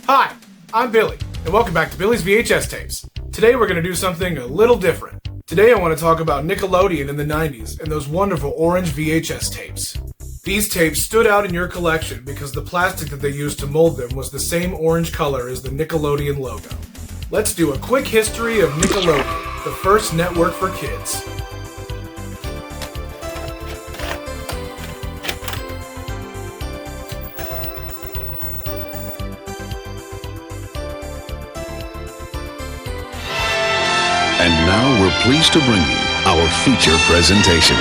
Hi, I'm Billy, and welcome back to Billy's VHS Tapes. Today we're going to do something a little different. Today I want to talk about Nickelodeon in the 90s and those wonderful orange VHS tapes. These tapes stood out in your collection because the plastic that they used to mold them was the same orange color as the Nickelodeon logo. Let's do a quick history of Nickelodeon, the first network for kids. And now we're pleased to bring you our feature presentation.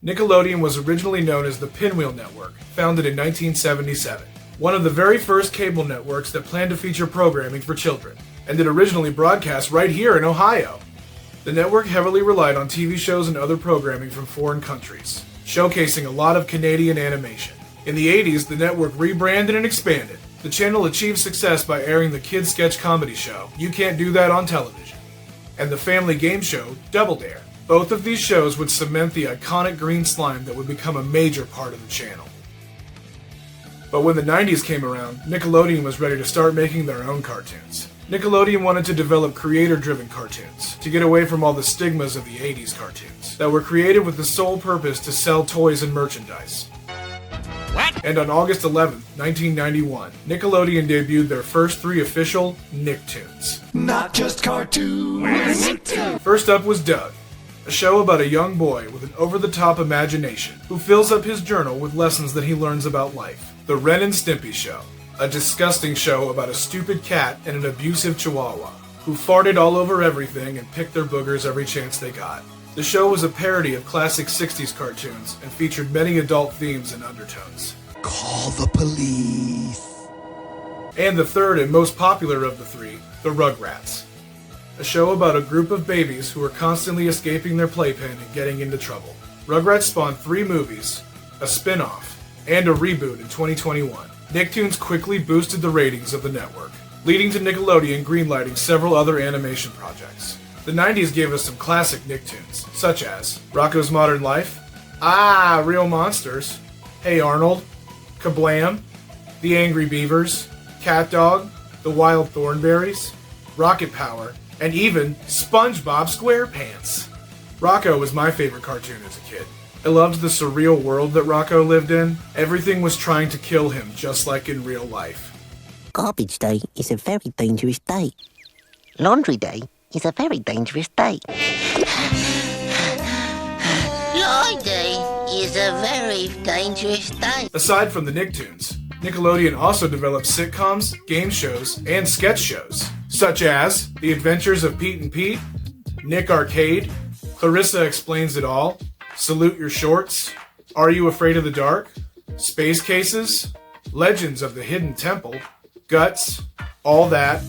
Nickelodeon was originally known as the Pinwheel Network, founded in 1977. One of the very first cable networks that planned to feature programming for children, and it originally broadcast right here in Ohio. The network heavily relied on TV shows and other programming from foreign countries, showcasing a lot of Canadian animation. In the 80s, the network rebranded and expanded. The channel achieved success by airing the kids' sketch comedy show, You Can't Do That on Television, and the family game show, Double Dare. Both of these shows would cement the iconic green slime that would become a major part of the channel. But when the 90s came around, Nickelodeon was ready to start making their own cartoons. Nickelodeon wanted to develop creator-driven cartoons, to get away from all the stigmas of the 80s cartoons, that were created with the sole purpose to sell toys and merchandise. What? And on August 11, 1991, Nickelodeon debuted their first 3 official Nicktoons. Not just cartoons. Where's Nicktoons? First up was Doug, a show about a young boy with an over-the-top imagination who fills up his journal with lessons that he learns about life. The Ren and Stimpy Show, a disgusting show about a stupid cat and an abusive chihuahua who farted all over everything and picked their boogers every chance they got. The show was a parody of classic 60s cartoons and featured many adult themes and undertones. Call the police. And the third and most popular of the 3, the Rugrats, a show about a group of babies who are constantly escaping their playpen and getting into trouble. Rugrats spawned 3 movies, a spin-off, and a reboot in 2021. Nicktoons quickly boosted the ratings of the network, leading to Nickelodeon greenlighting several other animation projects. The 90s gave us some classic Nicktoons, such as Rocko's Modern Life, Real Monsters, Hey Arnold, Kablam, The Angry Beavers, Cat Dog, The Wild Thornberrys, Rocket Power, and even SpongeBob SquarePants. Rocko was my favorite cartoon as a kid. I loved the surreal world that Rocko lived in. Everything was trying to kill him, just like in real life. Garbage day is a very dangerous day. Laundry day is a very dangerous day. Laundry day is a very dangerous day. Aside from the Nicktoons, Nickelodeon also developed sitcoms, game shows, and sketch shows, such as The Adventures of Pete and Pete, Nick Arcade, Clarissa Explains It All, Salute Your Shorts, Are You Afraid of the Dark, Space Cases, Legends of the Hidden Temple, Guts, All That,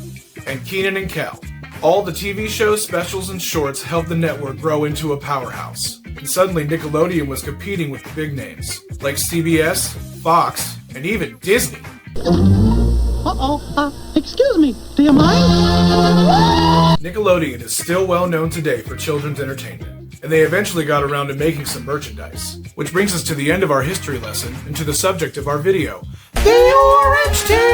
and Keenan and Kel. All the TV shows, specials, and shorts helped the network grow into a powerhouse. And suddenly Nickelodeon was competing with the big names, like CBS, Fox, and even Disney. Excuse me, do you mind? Nickelodeon is still well known today for children's entertainment, and they eventually got around to making some merchandise. Which brings us to the end of our history lesson and to the subject of our video, the Orange Tapes!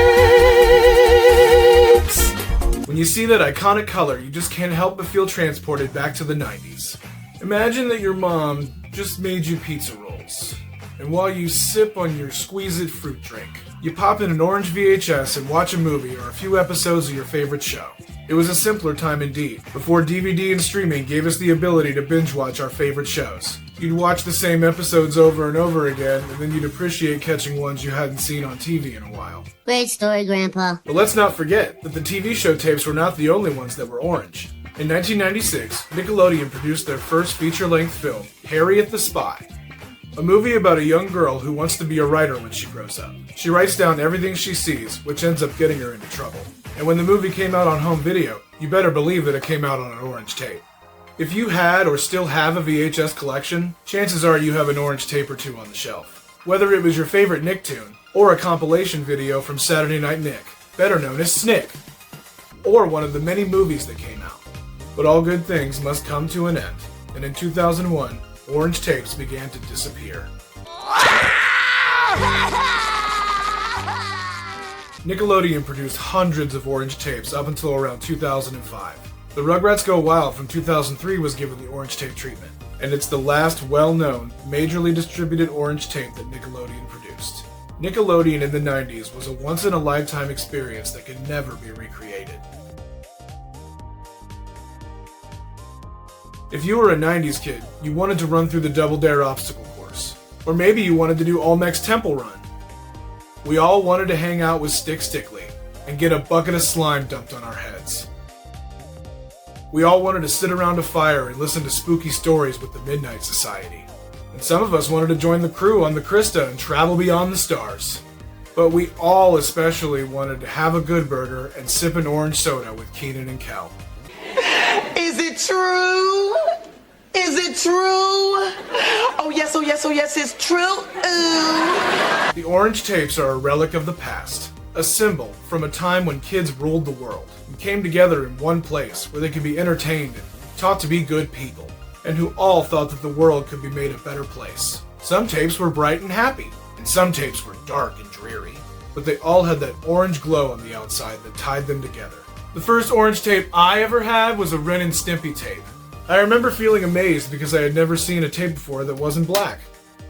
When you see that iconic color, you just can't help but feel transported back to the 90s. Imagine that your mom just made you pizza rolls, and while you sip on your squeeze-it fruit drink, you pop in an orange VHS and watch a movie or a few episodes of your favorite show. It was a simpler time indeed, before DVD and streaming gave us the ability to binge-watch our favorite shows. You'd watch the same episodes over and over again, and then you'd appreciate catching ones you hadn't seen on TV in a while. Great story, Grandpa. But let's not forget that the TV show tapes were not the only ones that were orange. In 1996, Nickelodeon produced their first feature-length film, Harriet the Spy, a movie about a young girl who wants to be a writer when she grows up. She writes down everything she sees, which ends up getting her into trouble. And when the movie came out on home video, you better believe that it came out on an orange tape. If you had or still have a VHS collection, chances are you have an orange tape or 2 on the shelf. Whether it was your favorite Nicktoon, or a compilation video from Saturday Night Nick, better known as Snick, or one of the many movies that came out. But all good things must come to an end, and in 2001, orange tapes began to disappear. Nickelodeon produced hundreds of orange tapes up until around 2005. The Rugrats Go Wild from 2003 was given the orange tape treatment, and it's the last well-known, majorly distributed orange tape that Nickelodeon produced. Nickelodeon in the 90s was a once-in-a-lifetime experience that could never be recreated. If you were a 90s kid, you wanted to run through the Double Dare obstacle course. Or maybe you wanted to do Olmec's Temple Run. We all wanted to hang out with Stick Stickly and get a bucket of slime dumped on our heads. We all wanted to sit around a fire and listen to spooky stories with the Midnight Society. And some of us wanted to join the crew on the Krista and travel beyond the stars. But we all especially wanted to have a good burger and sip an orange soda with Keenan and Kel. Is it true? Is it true? Oh yes, oh yes, oh yes, it's true. Ooh. The orange tapes are a relic of the past, a symbol from a time when kids ruled the world and came together in one place where they could be entertained and taught to be good people, and who all thought that the world could be made a better place. Some tapes were bright and happy, and some tapes were dark and dreary, but they all had that orange glow on the outside that tied them together. The first orange tape I ever had was a Ren and Stimpy tape. I remember feeling amazed because I had never seen a tape before that wasn't black.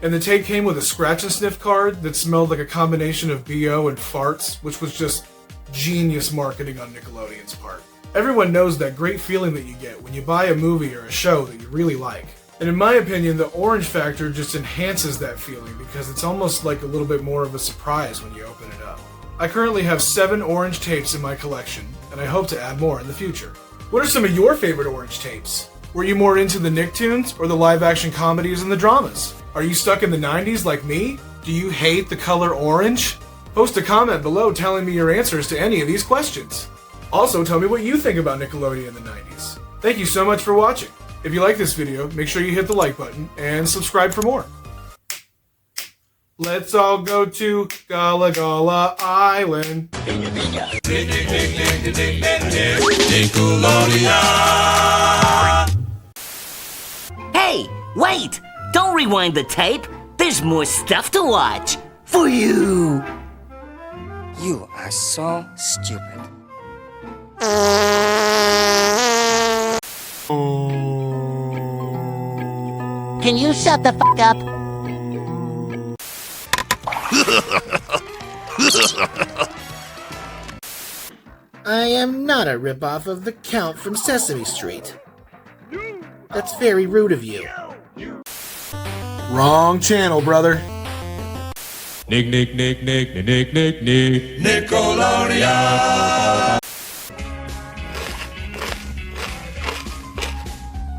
And the tape came with a scratch and sniff card that smelled like a combination of BO and farts, which was just genius marketing on Nickelodeon's part. Everyone knows that great feeling that you get when you buy a movie or a show that you really like. And in my opinion, the orange factor just enhances that feeling because it's almost like a little bit more of a surprise when you open it up. I currently have 7 orange tapes in my collection, and I hope to add more in the future. What are some of your favorite orange tapes? Were you more into the Nicktoons or the live-action comedies and the dramas? Are you stuck in the 90s like me? Do you hate the color orange? Post a comment below telling me your answers to any of these questions. Also, tell me what you think about Nickelodeon in the 90s. Thank you so much for watching. If you like this video, make sure you hit the like button and subscribe for more. Let's all go to Gala Gala Island. Hey, wait! Don't rewind the tape. There's more stuff to watch. For you. You are so stupid. Can you shut the fuck up? I am not a ripoff of the Count from Sesame Street. That's very rude of you. Wrong channel, brother. Nickelodeon.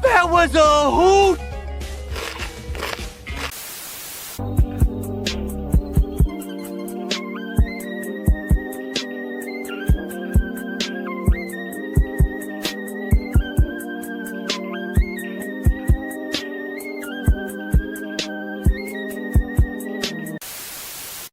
That was a hoot.